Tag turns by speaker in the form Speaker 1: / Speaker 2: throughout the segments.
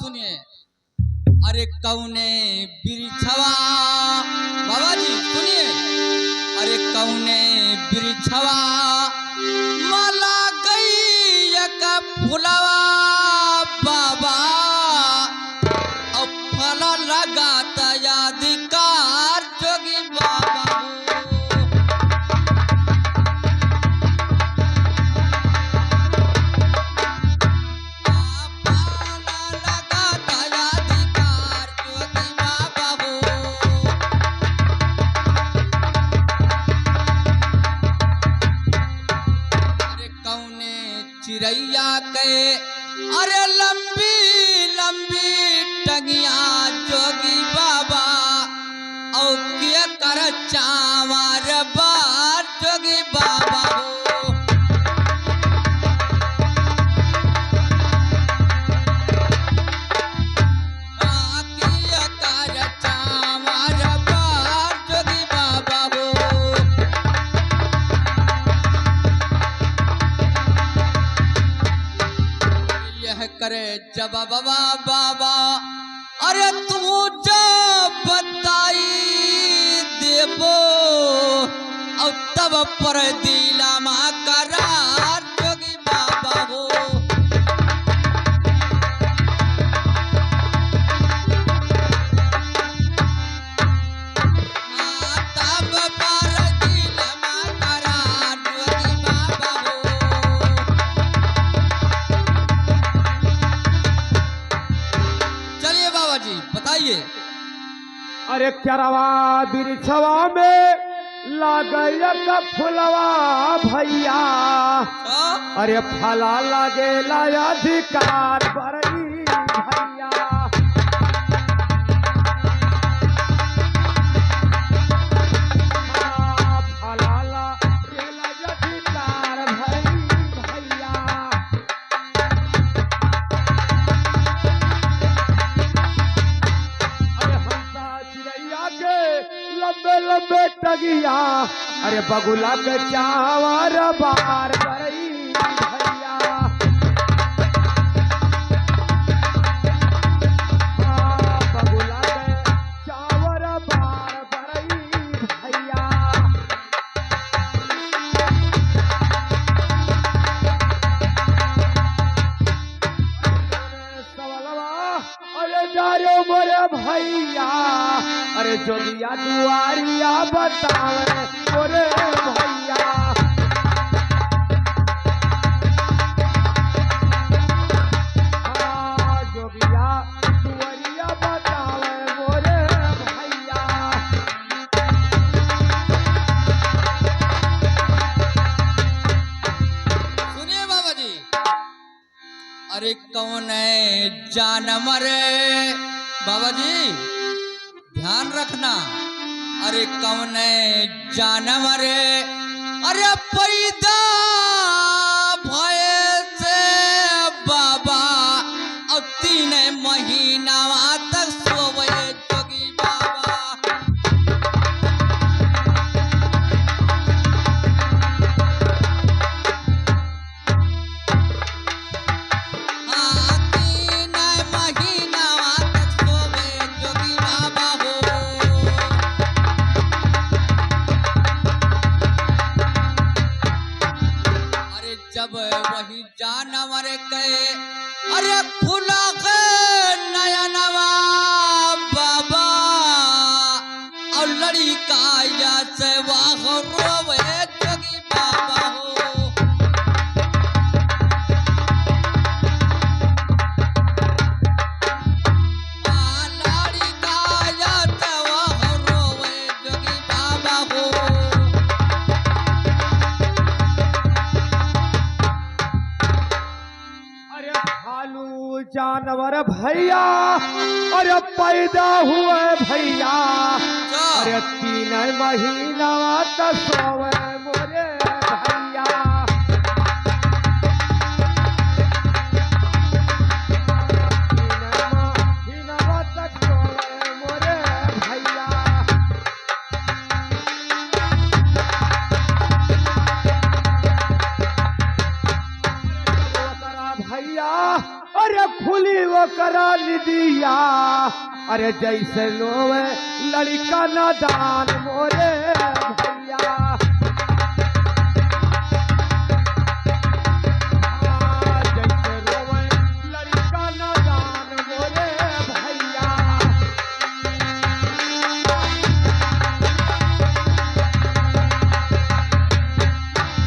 Speaker 1: सुनिए। अरे कौने बिरछवा, बाबा जी सुनिए। अरे कौने बिरछवा माला गई का फुलवा बाबा, अब फला लगाता यादिकार जोगी बाबा। चिड़ैया के अरे लंबी लंबी टंगिया जोगी बाबा, और क्या कर चावर बार जोगी बाबा हो। किया कर चावर बार जोगी बाबा हो। करे जब बाबा बाबा, अरे तू जब बताई देबो और तब पर दिला माँ करार जोगी बाबा हो। तब पर दिला माँ करार जोगी बाबा हो। चलिए बाबा जी बताइए।
Speaker 2: अरे क्यारवा बिरछवा में लागल का फुलवा भैया, अरे फला लागे अधिकार बरई भैया। फला लागे अधिकार भरई भैया। लंबे लंबे टगिया, अरे बगुला के चावर बार बरई भैया। बगुला के चावर बार बरई भैया। अरे जारो मोरे भैया, अरे जोगिया दुआरिया बतावे मोरे भैया। जोगिया दुआरिया बतावे मोरे भैया।
Speaker 1: सुनिए बाबा जी। अरे कौन है जानवर बाबा जी ध्यान रखना। अरे कौन है जानवर, अरे पैदा भय से बाबा और 3 महीना तक सोवे जोगी बाबा। जब वही जानवर के अरे खुला के नयनवा बाबा, और लड़ी का से वाह रोवे जोगी बाबा हो। लड़ी का से वाह रोवे जोगी बाबा हो।
Speaker 2: जानवर भैया, अरे पैदा हुए भैया, अरे 3 महीना तक सोवे मोरे भैया। 3 महीना तक सोवे मोरे भैया। भैया अरे खुली वो करा दिया अरे जैसे लोवे लड़का नादान मोरे भैया जैसे रोवे लड़का नादान मोरे भैया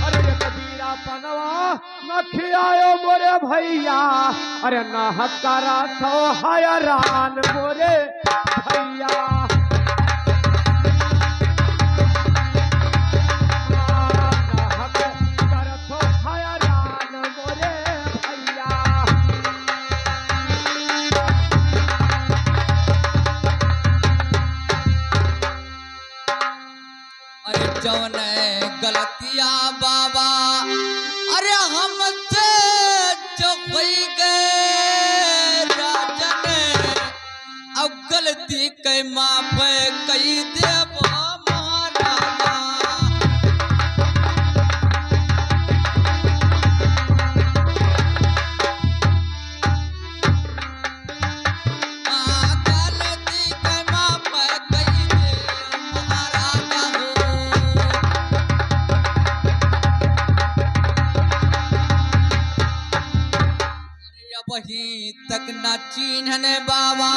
Speaker 2: अरे ये कबीरा पनवा न खियायो मोरे भैया अरे ना हकारा थो हैरान मोरे भैया ना हकारा थो हैरान मोरे भैया
Speaker 1: अरे जौन गलतिया बाबा अरे हमसे जो होई गए राजन अब गलती के माफ कई देव महाराजा गलती के माफ कई देव महाराजा हो वही तक न चिन्हने बाबा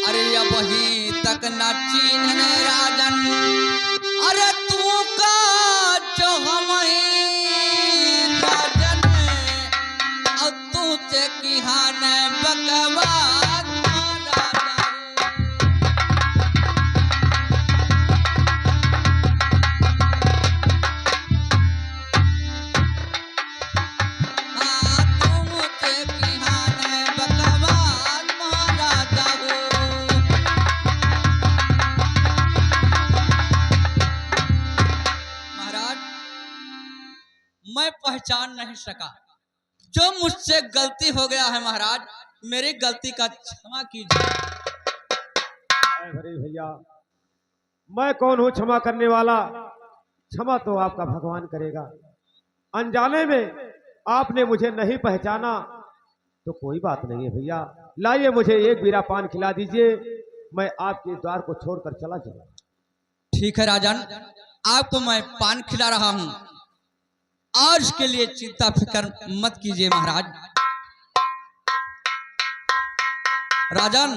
Speaker 1: अरे वही तक न चिन्हने राजन अरे तू का जो हम राजन और तू से किहान बकवास महाराजा मैं पहचान नहीं सका जो मुझसे गलती हो गया है महाराज मेरी गलती का क्षमा कीजिए।
Speaker 2: अरे भैया मैं कौन हूँ क्षमा करने वाला क्षमा तो आपका भगवान करेगा अनजाने में आपने मुझे नहीं पहचाना तो कोई बात नहीं है भैया लाइए मुझे एक बीरा पान खिला दीजिए मैं आपके द्वार को छोड़कर चला जाऊंगा।
Speaker 1: ठीक है राजन आपको मैं पान खिला रहा हूँ और इसके लिए चिंता फिक्र मत कीजिए महाराज। राजन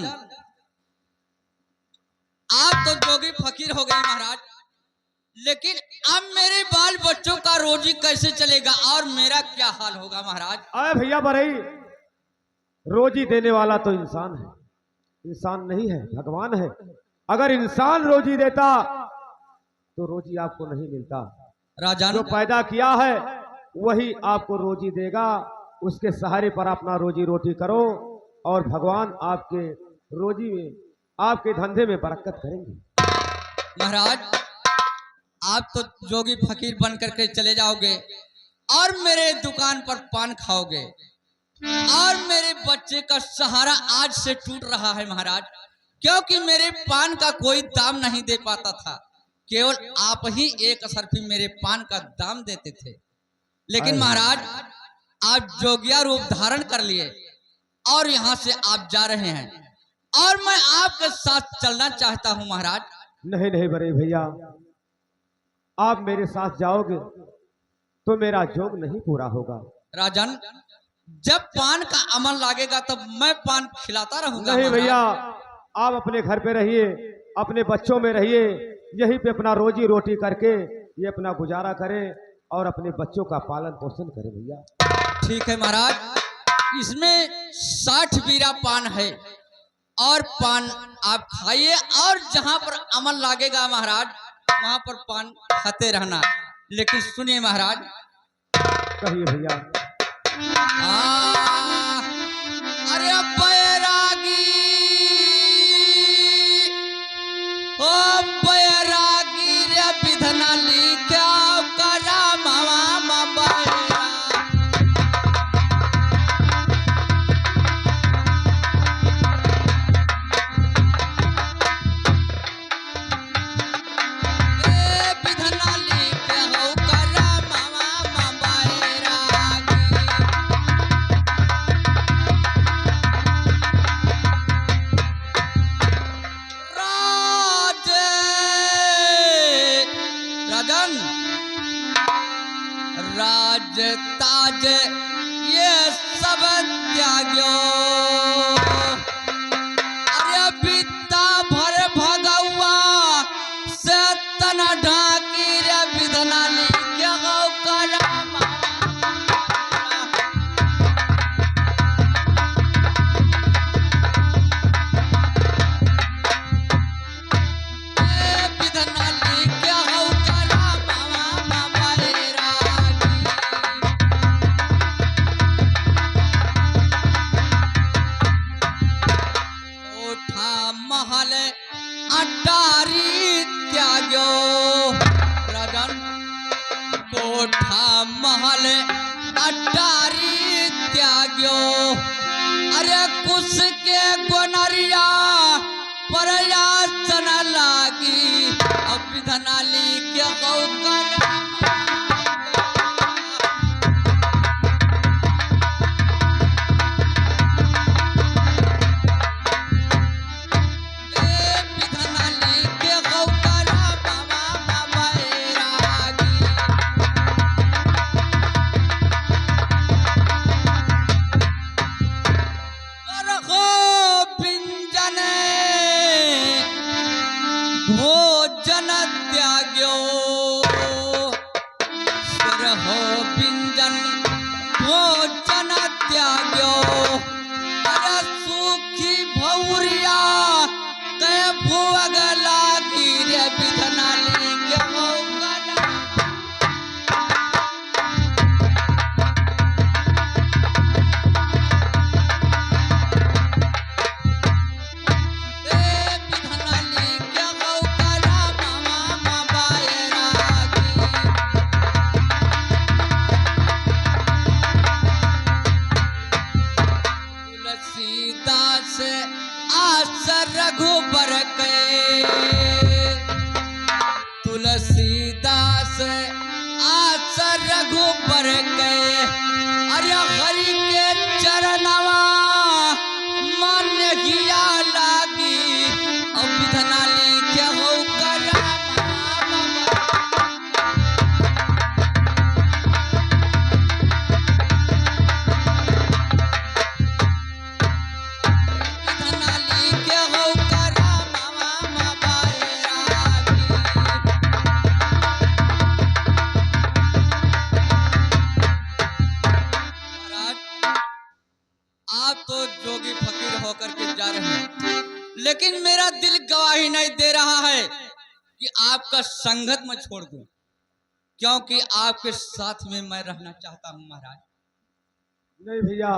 Speaker 1: आप तो जोगी फकीर हो गए महाराज लेकिन अब मेरे बाल बच्चों का रोजी कैसे चलेगा और मेरा क्या हाल होगा महाराज।
Speaker 2: अरे भैया बरई रोजी देने वाला तो इंसान है इंसान नहीं है भगवान है अगर इंसान रोजी देता तो रोजी आपको नहीं मिलता
Speaker 1: राजन
Speaker 2: जो पैदा किया है वही आपको रोजी देगा उसके सहारे पर अपना रोजी रोटी करो और भगवान आपके रोजी में आपके धंधे में बरकत करेंगे।
Speaker 1: महाराज आप तो जोगी फकीर बन करके चले जाओगे और मेरे दुकान पर पान खाओगे और मेरे बच्चे का सहारा आज से टूट रहा है महाराज क्योंकि मेरे पान का कोई दाम नहीं दे पाता था केवल आप ही एक असरफी मेरे पान का दाम देते थे लेकिन महाराज आप जोगिया रूप धारण कर लिए और यहाँ से आप जा रहे हैं और मैं आपके साथ चलना चाहता हूँ महाराज।
Speaker 2: नहीं नहीं बड़े भैया आप मेरे साथ जाओगे तो मेरा जोग नहीं पूरा होगा।
Speaker 1: राजन जब पान का अमल लागेगा तब मैं पान खिलाता रहूंगा।
Speaker 2: नहीं भैया आप अपने घर पे रहिए अपने बच्चों में रहिए यहीं पे अपना रोजी रोटी करके ये अपना गुजारा करें और अपने बच्चों का पालन पोषण करें भैया।
Speaker 1: ठीक है महाराज इसमें 60 बीरा पान है और पान आप खाइए और जहां पर अमल लागेगा महाराज वहां पर पान खाते रहना लेकिन सुनिए महाराज।
Speaker 2: कहिए भैया।
Speaker 1: अरे बैरागी ओ बैरागी रे विधना लिखा करा मामा बैरा विधना लिखे हो करा मामा बैरागी अटारी त्याग्यो राजन कोठा महल अटारी त्याग्यो अरे कुछ के गोनरिया प्रयासन लागी अब विधनाली के गौकर भोजन त्याग्यो सुर हो पिंजन भोजन त्याग्यो अरे सुखी भौरिया कै भुअग लागी रे विधनाली के मौका तुलसीदास आस रघुबर के तुलसीदास आस रघुबर के अरे हरि के चरणवा मन हिया लागी अब विधनाली के हो करा आप तो जोगी फकीर होकर के जा रहे हैं लेकिन मेरा दिल गवाही नहीं दे रहा है कि आपका संगत में छोड़ दूं क्योंकि आपके साथ में मैं रहना चाहता हूं महाराज।
Speaker 2: नहीं भैया,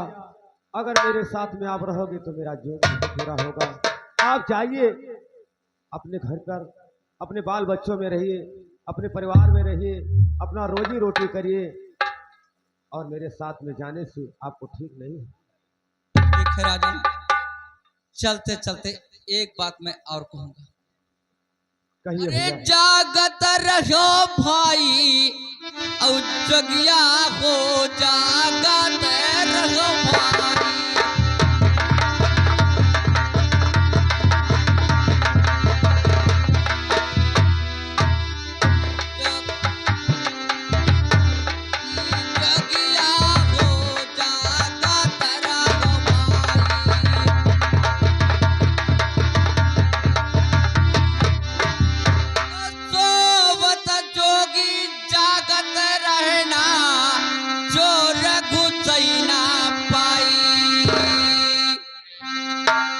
Speaker 2: अगर मेरे साथ में आप रहोगे तो मेरा जोग पूरा होगा। आप जाइए अपने घर पर, अपने बाल बच्चों में रहिए, अपने परिवार में रहिए, अपना रोजी रोटी करिए और मेरे साथ में जाने से आपको ठीक नहीं है।
Speaker 1: ठीक है राजन, चलते चलते एक बात मैं और कहूंगा।
Speaker 2: कहिए
Speaker 1: अरे
Speaker 2: भैया।
Speaker 1: जागत रहो भाई और जगिया हो जागत रहो भाई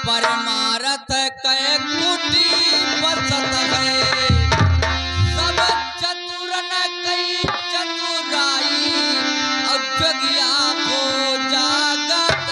Speaker 1: परमारथ कै कुटी बसत है सब चतुर न कई चतुराई अब जगिया को जागत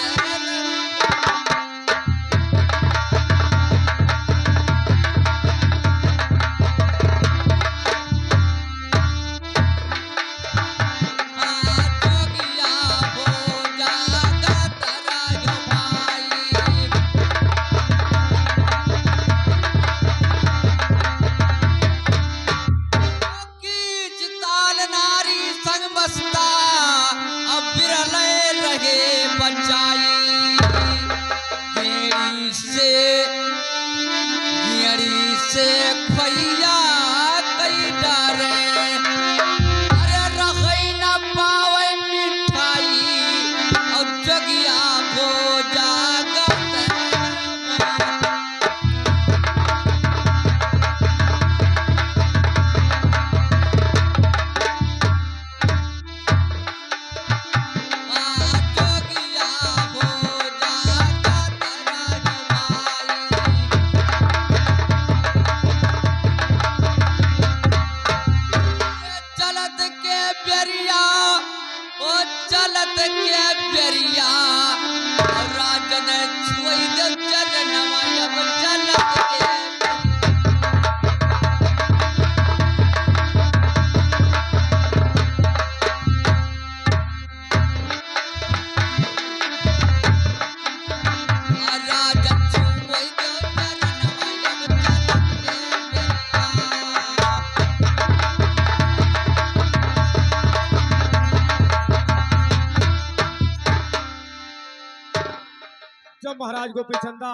Speaker 2: जब महाराज गोपी चंदा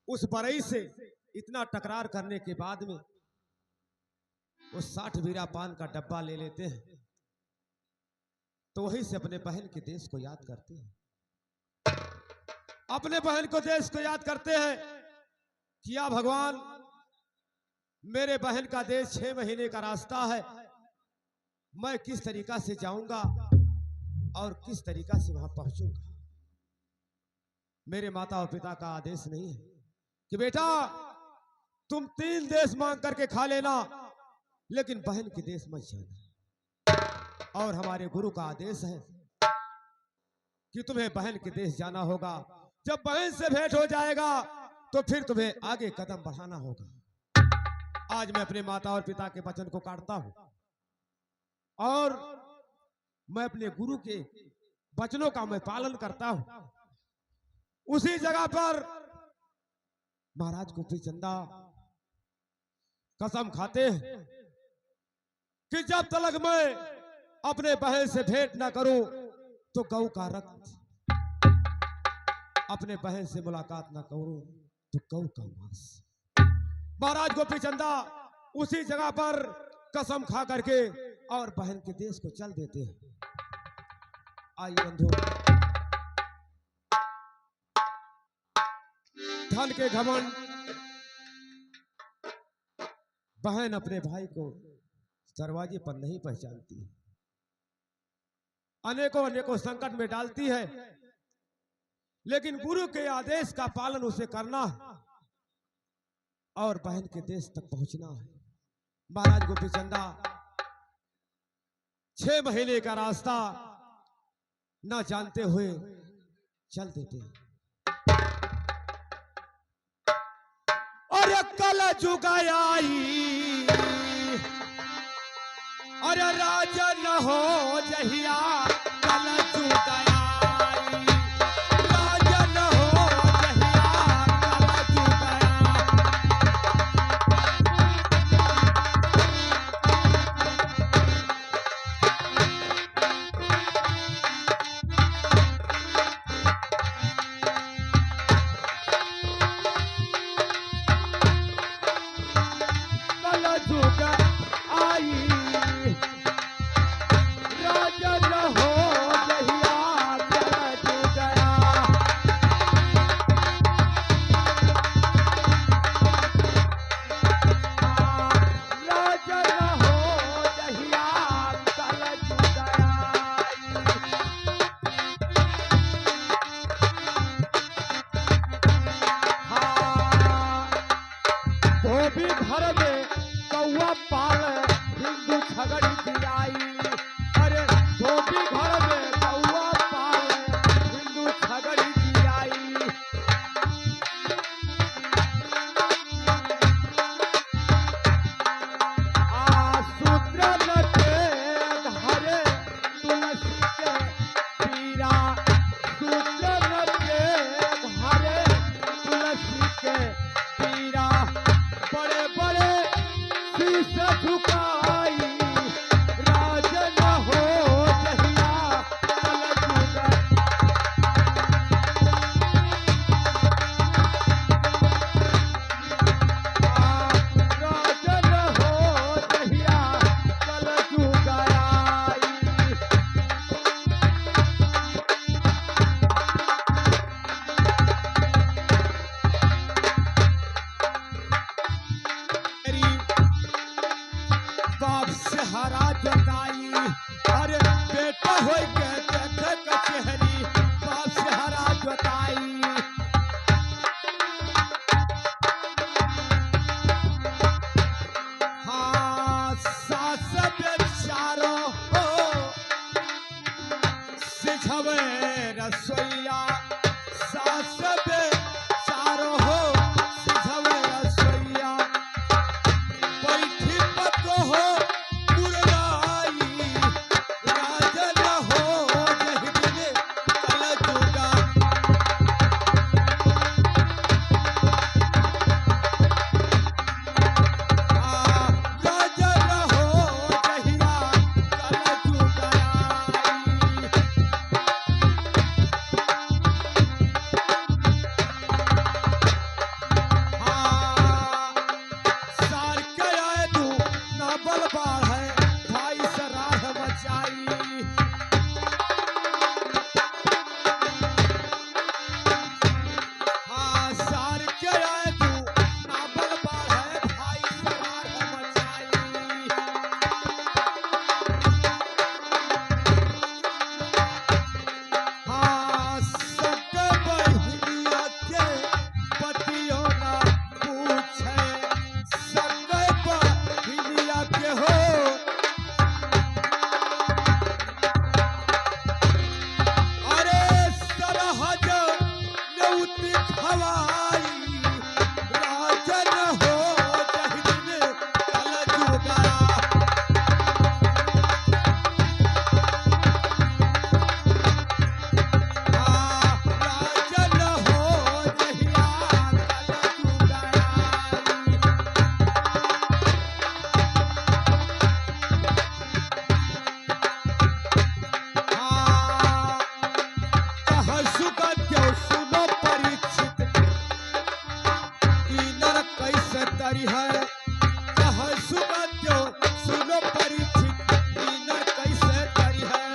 Speaker 2: उस बरई से इतना टकरार करने के बाद में वो 60 बीरा पान का डब्बा ले लेते हैं, तो वहीं से अपने बहन के देश को याद करते हैं। अपने बहन को देश को याद करते हैं कि या भगवान, मेरे बहन का देश 6 महीने का रास्ता है, मैं किस तरीका से जाऊंगा और किस तरीका से वहां पहुंचूंगा। मेरे माता और पिता का आदेश नहीं है कि बेटा तुम 3 देश मांग करके खा लेना, लेकिन बहन के देश मत जाना। और हमारे गुरु का आदेश है कि तुम्हें बहन के देश जाना होगा। जब बहन से भेंट हो जाएगा तो फिर तुम्हें आगे कदम बढ़ाना होगा। आज मैं अपने माता और पिता के वचन को काटता हूं और मैं अपने गुरु के वचनों का मैं पालन करता हूं। उसी जगह पर महाराज गोपी चंदा कसम खाते हैं कि जब तक मैं अपने बहन से भेंट ना करूं तो गौ का रक्त, अपने बहन से मुलाकात ना करूं तो गौ का मांस। महाराज गोपी चंदा उसी जगह पर कसम खा करके और बहन के देश को चल देते हैं। आइए बंधु, धन के घमंड, बहन अपने भाई को दरवाजे पर नहीं पहचानती, अनेकों अनेकों संकट में डालती है, लेकिन गुरु के आदेश का पालन उसे करना है और बहन के देश तक पहुंचना है। महाराज गोपी चंदा 6 महीने का रास्ता न जानते हुए चल देते हैं। और कल जुगाई और राजा न हो जहिया, कल जुगाई राजा न हो जहिया, कल जुगाई। कल जुगाई राजा न हो जहिया, दिखवाई राजन हो जहि दिन कल जुगा राजन हो जहिया कल जुगाई सुगत्यो सुनो परीक्षित इनर कैसे तरी है कह सुगत्यो सुनो परीक्षित इनर कैसे तरी है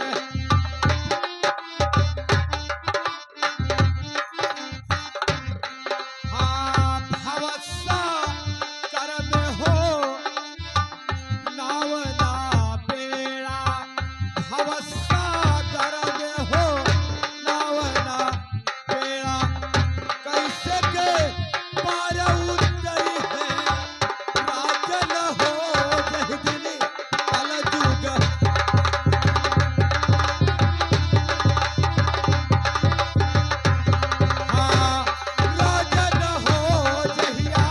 Speaker 2: भवसा कर में हो नावना बेड़ा भवसा कर में हो नावना बेड़ा कैसे के पार उतरी है राजन हो जहि दिन कल जुग राजन हो जहिया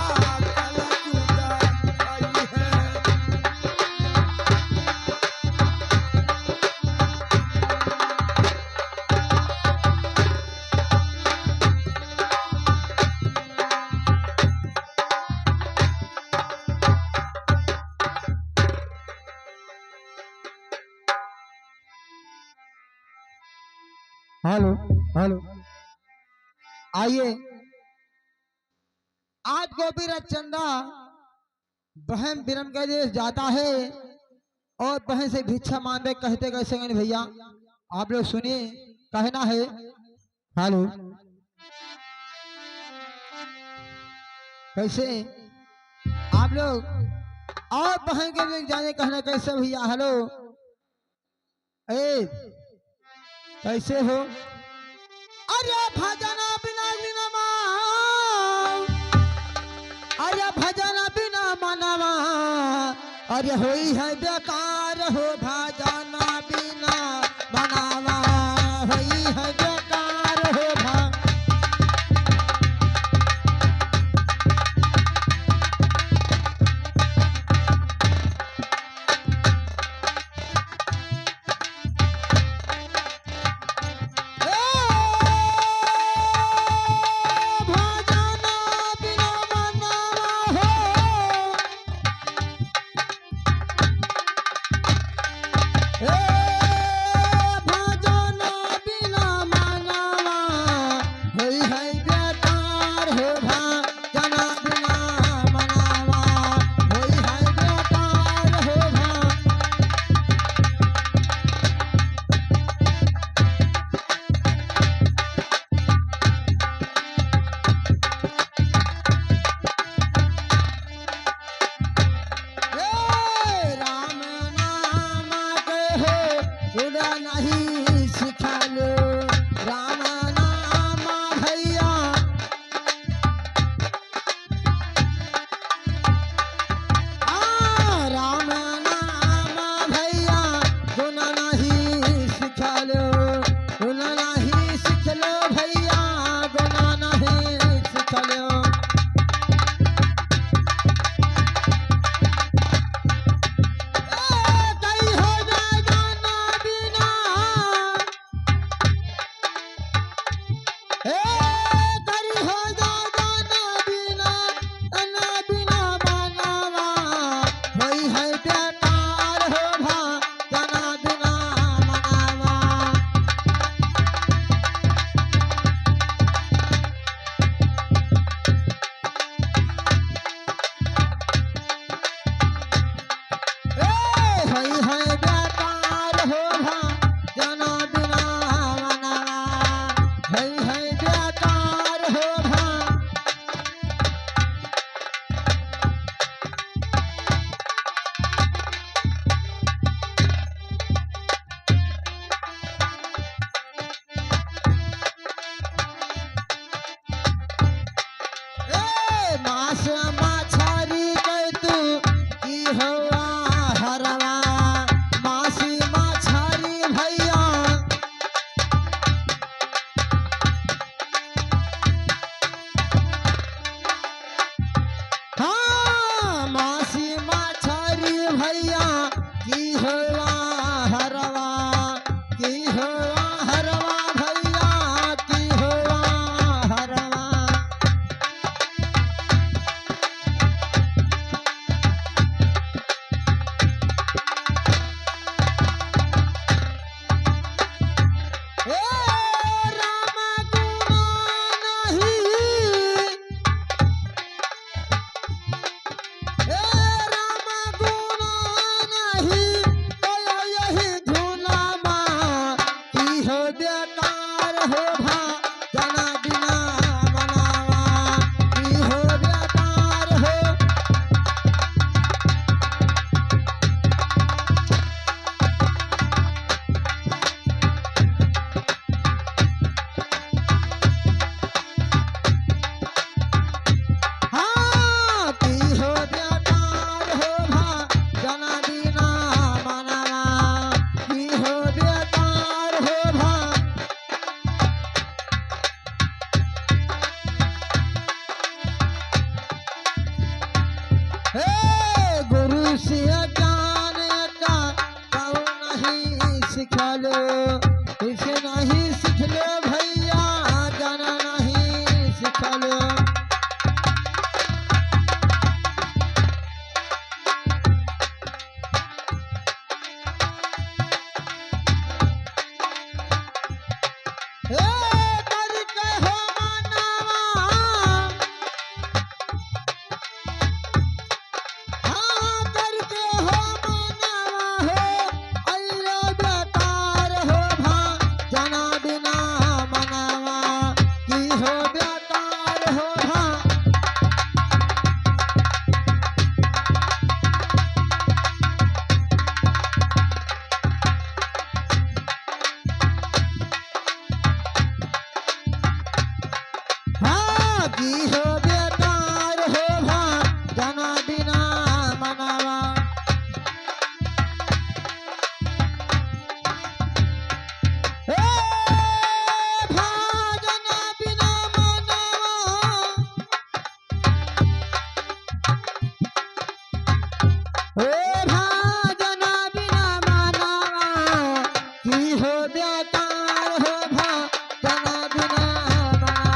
Speaker 2: कल जुग आई है
Speaker 3: हेलो हेलो आइए आज गोपीनाथ चंदा बहन बिरन के देश जाता है और बहन से भिक्षा मांगे कहते कैसे गए भैया आप लोग सुनिए कहना है हेलो कैसे आप लोग और बहन के लिए जाने कहना कैसे भैया हेलो ए कैसे हो अरे भजना बिना बिना अरे भजना बिना मनवा अरे होई है बेकार हो भजना बिना मनावा होई है बेकार हो भजना बिना मनावा हो लो इसे नहीं सीख लो भैया जाना नहीं सीख लो हे करके हो मनावा हाँ करके हो मनावा हो अइलो बेकार हो भा जना बिना मनावा की हो बेकार हो भा हाँ की हो बेकार हो भा जना बिना मनावा हे भा जना बिना मनावा हे भा जना बिना मनावा की हो बेकार हो भा जना बिना मनावा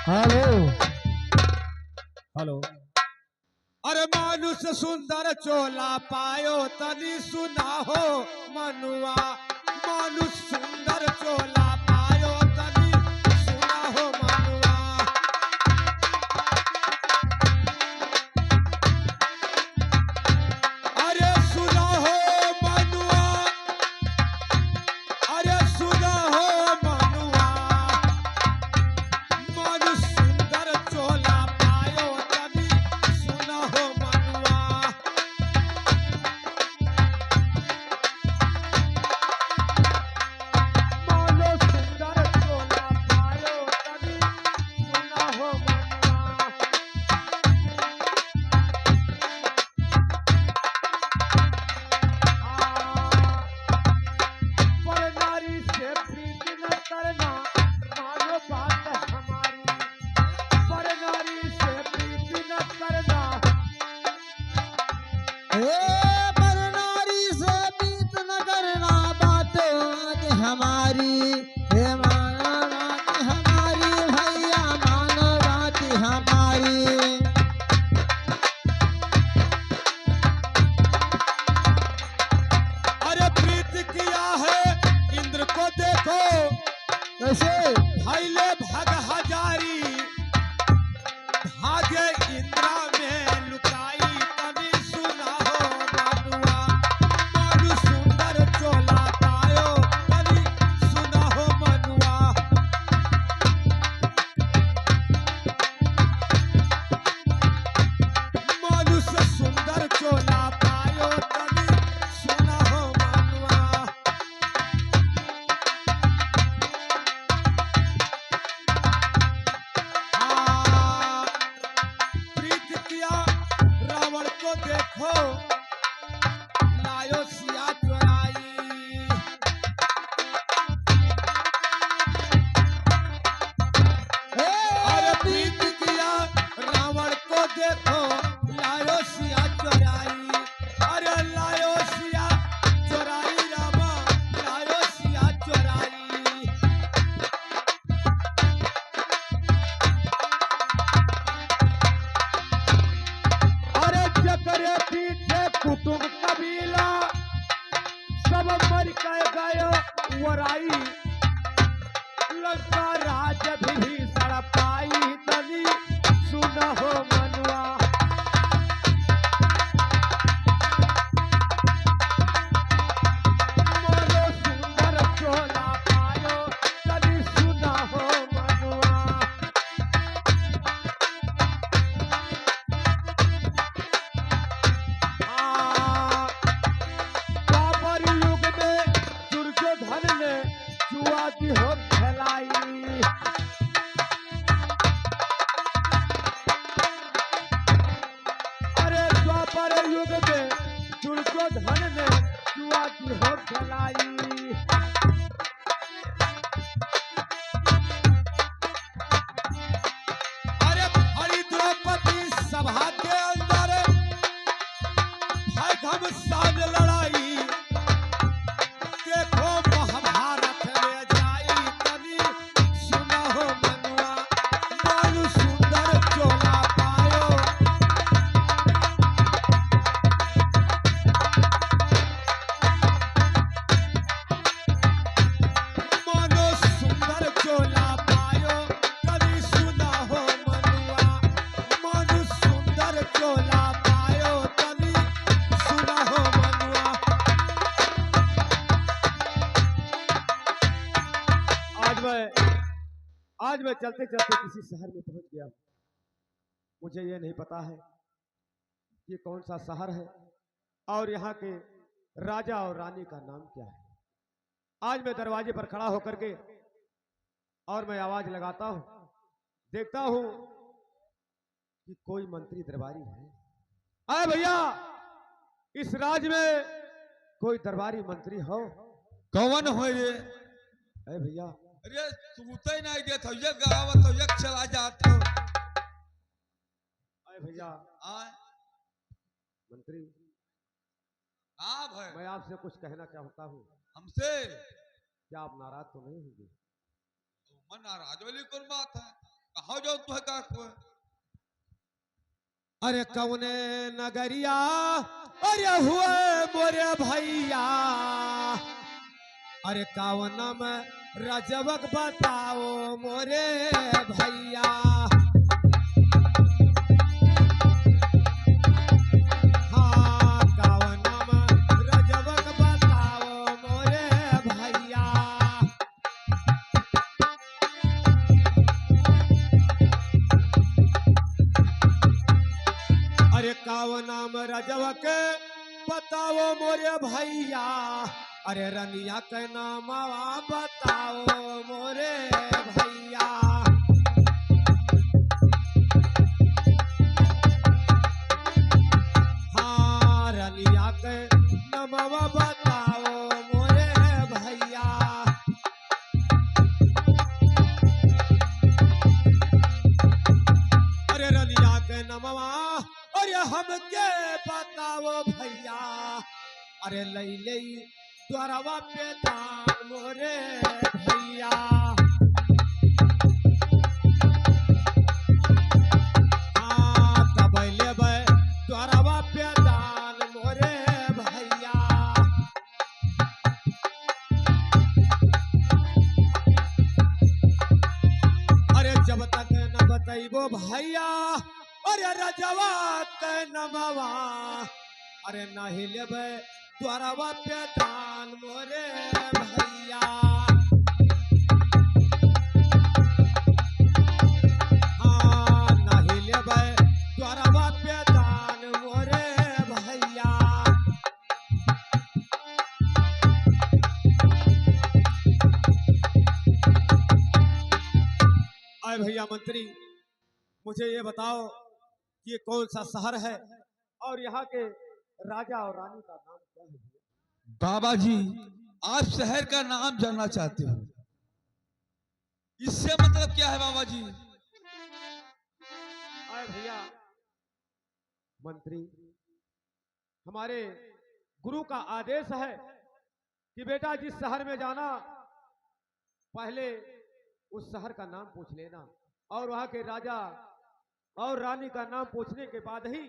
Speaker 3: हेलो
Speaker 2: हेलो। अरे मानुष सुंदर चोला पायो तनी सुना हो मनुआ, मानुष सुंदर चोला पायो तनी सुना हो मनुआ। अरे सुना हो मनुआ, अरे सुना हो मनुआ, मानुष सुंदर चोला पायो तनी सुना हो मनुआ। मानुष सुंदर चोला पायो तनी सुना हो मनुआ। पर नारी से प्रीत न करना मानो बात हमारी, पर नारी से प्रीत न करना।
Speaker 3: हे पर नारी से प्रीत न करना बात आज हमारी हे मानो बात हमारी भैया मानो बात हमारी
Speaker 2: अरे प्रीत किया है इंद्र को देखो,
Speaker 3: कैसे
Speaker 2: भैले भग हजारी, भागे इंद्रा में लुकाई तनी सुना हो मनुआ। मानु सुंदर चोला पायो तनी सुना हो मनुआ। मानुष सुंदर चोला पायो तनी सुना हो मनुआ। प्रीत किया रावण को देखो, लायो सिया चुराई।
Speaker 3: हे
Speaker 2: अरे प्रीत किया रावण को देखो, लायो सिया चुराई। अरे लायो सिया चुराई रामा, लायो सिया चुराई। अरे जकरे पीछे कुटुंब कबीला सब मर के गयो वराई। लंका राज विभीषण पाई तनी सुना हो मनुआ। मानो सुंदर चोला पायो तनी सुना हो मनुआ। द्वापर युग में दुर्योधन ने जुआ की हो खेलाई। अरे द्वापर युग में दुर्योधन ने जुआ की हो खेलाई। सभा के अंदर है घमसान लड़ाई, देखो महाभारत में जाई तनी सुना हो मनुआ, मानु सुंदर चोला पायो। मानो सुंदर चोला पायो, कभी सुना हो मनुआ, मानु सुंदर चोला पायो, कभी सुना हो मनुआ। आज मैं चलते चलते किसी शहर में पहुंच गया। मुझे ये नहीं पता है ये कौन सा शहर है और यहाँ के राजा और रानी का नाम क्या है। आज मैं दरवाजे पर खड़ा होकर के और मैं आवाज लगाता हूं, देखता हूं कि कोई मंत्री दरबारी है। अरे भैया, इस राज्य में कोई दरबारी मंत्री हो?
Speaker 4: कौन हो ये?
Speaker 2: अरे भैया,
Speaker 4: अरे सूते ही नहीं देता, ये गावत हो, ये चला जाता हो।
Speaker 2: अरे भैया,
Speaker 4: आए
Speaker 2: मंत्री,
Speaker 4: आप है
Speaker 2: मैं आपसे कुछ कहना चाहता हूँ।
Speaker 4: हमसे?
Speaker 2: क्या आप नाराज तो नहीं होंगे?
Speaker 4: मन नाराज वाली कौन बात है? कहा जाओ तू है का को?
Speaker 2: अरे कौने नगरिया अरे हुए मोरे भैया, अरे कौन में रजबक बताओ मोरे भैया। हाँ, कौन में रजबक बताओ मोरे भैया। अरे काव नाम रजवक बताओ मोरे भैया, अरे रनिया के नाम बताओ मोरे भैया। हाँ, रनिया के नाम बताओ मोरे भैया। अरे रनिया के नमवा अरे हमके बताओ भैया, अरे लई लई द्वारवा पे दान मोरे भैया। हाँ, तब लेबै द्वारवा पे दान मोरे भैया। अरे जब तक न बतैबो भैया, अरे रजवा के नमवा, अरे नहीं लेबै द्वारवा पे दान मोरे भैया। हाँ, नहीं लेबै द्वारवा पे दान मोरे भैया। आए भैया मंत्री, मुझे ये बताओ कि ये कौन सा शहर है और यहाँ के राजा और रानी का नाम क्या है?
Speaker 4: बाबा जी, आप शहर का नाम जानना चाहते हो? इससे मतलब क्या है बाबा जी?
Speaker 2: आए भैया मंत्री, हमारे गुरु का आदेश है कि बेटा जिस शहर में जाना पहले उस शहर का नाम पूछ लेना और वहां के राजा और रानी का नाम पूछने के बाद ही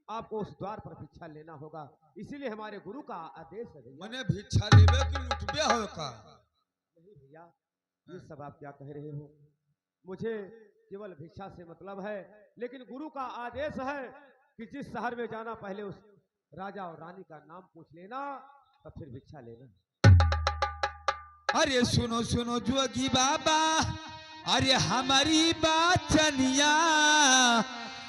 Speaker 2: आपको उस द्वार पर भिक्षा लेना होगा। इसीलिए हमारे गुरु का आदेश है भैया।
Speaker 4: मने भिक्षा लेबे कि लुटबे हो का?
Speaker 2: नहीं भैया, ये सब आप क्या कह रहे हो? मुझे केवल भिक्षा से मतलब है, लेकिन गुरु का आदेश है कि जिस शहर में जाना पहले उस राजा और रानी का नाम पूछ लेना, तब फिर भिक्षा लेना।
Speaker 4: अरे सुनो सुनो जोगी बाबा, अरे हमारी बात चनिया,